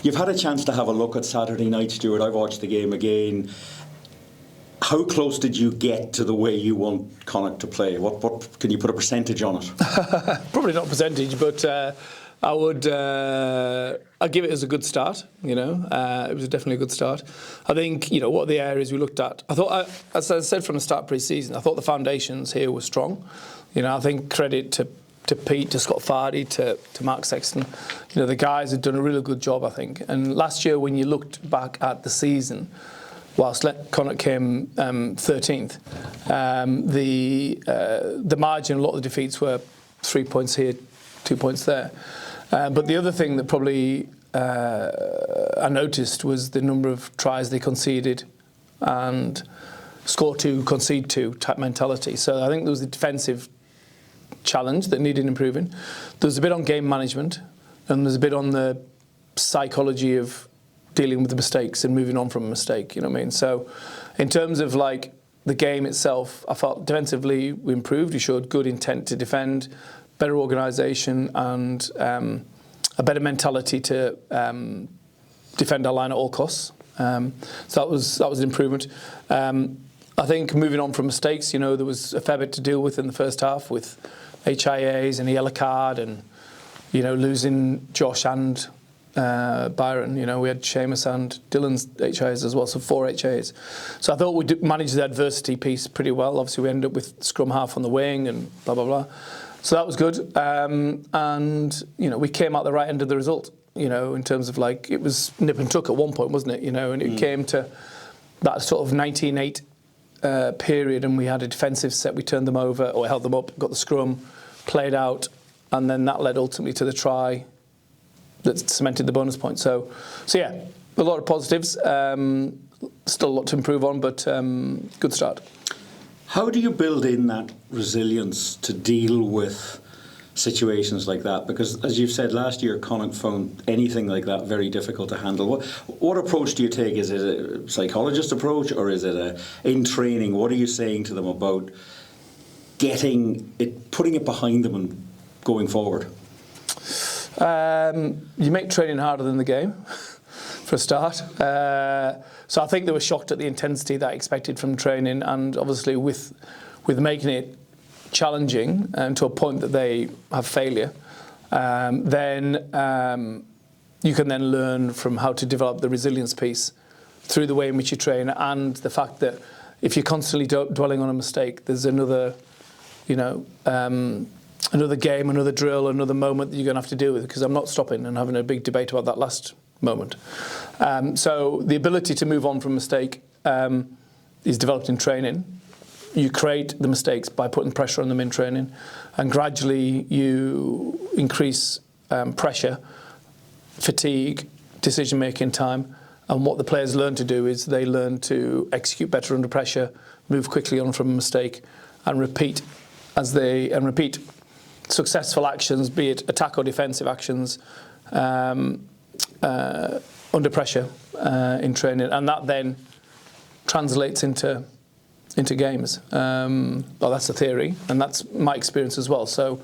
You've had a chance to have a look at Saturday night, Stuart. I've watched the game again. How close did you get to the way you want Connacht to play? What can you put a percentage on it? Probably not a percentage, but I would I'd give it as a good start. It was definitely a good start. I think what are the areas we looked at. I thought, as I said from the start pre-season, I thought the foundations here were strong. I think credit to Pete, to Scott Fardy, to Mark Sexton. The guys have done a really good job, I think. And last year, when you looked back at the season, whilst Connacht came 13th, the margin, a lot of the defeats were 3 points here, 2 points there. But the other thing that probably I noticed was the number of tries they conceded and score two, concede two type mentality. So I think there was a defensive challenge that needed improving. There was a bit on game management, and there's a bit on the psychology of dealing with the mistakes and moving on from a mistake, you know what I mean? So in terms of like the game itself, I felt defensively we improved. We showed good intent to defend, better organisation, and a better mentality to defend our line at all costs. So that was an improvement. I think moving on from mistakes, there was a fair bit to deal with in the first half with HIAs and a yellow card and, losing Josh and Byron. We had Seamus and Dylan's HIAs as well, so 4 HIAs. So I thought we managed the adversity piece pretty well. Obviously, we ended up with scrum half on the wing and blah, blah, blah. So that was good. And, we came out the right end of the result, in terms of like, it was nip and tuck at one point, wasn't it? And it came to that sort of 19-8 period, and we had a defensive set. We turned them over, or held them up, got the scrum, played out, and then that led ultimately to the try that cemented the bonus point. So yeah, a lot of positives. Still a lot to improve on, but good start. How do you build in that resilience to deal with situations like that? Because as you've said, last year Connacht found anything like that very difficult to handle. What approach do you take? Is it a psychologist approach, or is it in training? What are you saying to them about putting it behind them and going forward? You make training harder than the game, for a start. So I think they were shocked at the intensity that I expected from training, and obviously with making it challenging to a point that they have failure, then you can then learn from how to develop the resilience piece through the way in which you train, and the fact that if you're constantly dwelling on a mistake, there's another game, another drill, another moment that you're going to have to deal with, because I'm not stopping and having a big debate about that last moment. So the ability to move on from mistake is developed in training. You create the mistakes by putting pressure on them in training, and gradually you increase pressure, fatigue, decision-making time. And what the players learn to do is they learn to execute better under pressure, move quickly on from a mistake, and repeat successful actions, be it attack or defensive actions, under pressure in training, and that then translates into games. Well, that's the theory, and that's my experience as well. So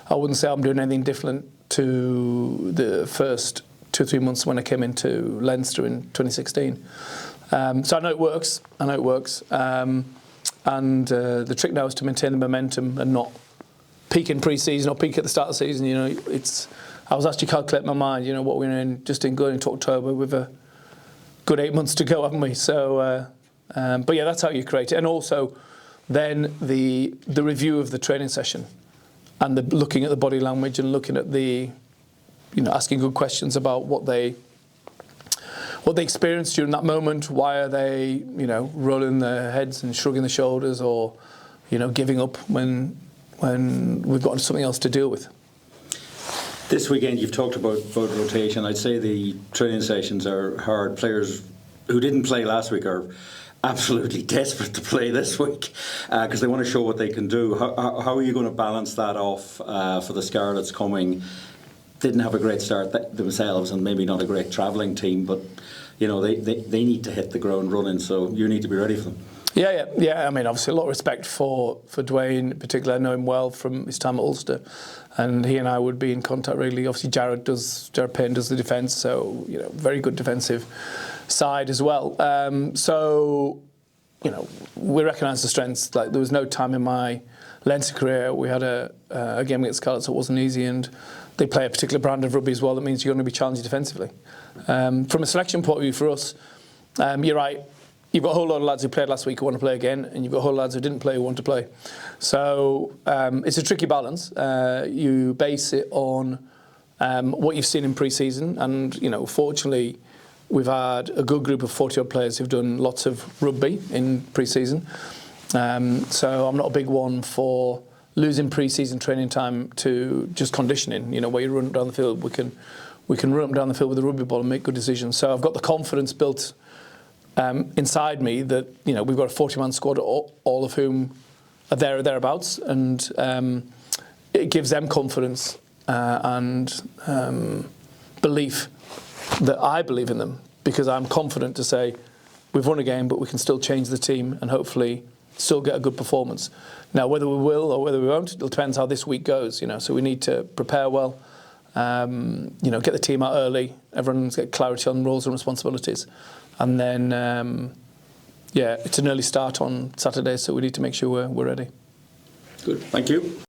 I wouldn't say I'm doing anything different to the first 2 or 3 months when I came into Leinster in 2016. So I know it works. And the trick now is to maintain the momentum and not peak in pre-season or peak at the start of the season. I was actually calculating my mind, what we're in, just in going into October with a good 8 months to go, haven't we? So, but yeah, that's how you create it. And also then the review of the training session and looking at the body language and looking at asking good questions about what they experienced during that moment. Why are they, rolling their heads and shrugging their shoulders, or, giving up when we've got something else to deal with. This weekend you've talked about rotation. I'd say the training sessions are hard. Players who didn't play last week are absolutely desperate to play this week because they want to show what they can do. How are you going to balance that off for the Scarlets coming? Didn't have a great start themselves, and maybe not a great travelling team, but they need to hit the ground running, so you need to be ready for them. Yeah. I mean, obviously, a lot of respect for Dwayne, in particular. I know him well from his time at Ulster, and he and I would be in contact regularly. Obviously, Jared Payne does the defence, so very good defensive side as well. So we recognise the strengths. Like, there was no time in my Leinster career we had a game against Scarlets that wasn't easy, and they play a particular brand of rugby as well. That means you're going to be challenged defensively. From a selection point of view for us, you're right. You've got a whole lot of lads who played last week who want to play again, and you've got a whole lot of lads who didn't play who want to play. So it's a tricky balance. You base it on what you've seen in pre-season, and fortunately, we've had a good group of 40-odd players who've done lots of rugby in pre-season. So I'm not a big one for losing pre-season training time to just conditioning. Where you run down the field, we can run up down the field with a rugby ball and make good decisions. So I've got the confidence built inside me that we've got a 40-man squad, all of whom are there or thereabouts, and it gives them confidence and belief that I believe in them, because I'm confident to say we've won a game, but we can still change the team and hopefully still get a good performance. Now, whether we will or whether we won't, it depends how this week goes. So we need to prepare well, get the team out early. Everyone's got clarity on roles and responsibilities. And then, it's an early start on Saturday, so we need to make sure we're ready. Good, thank you.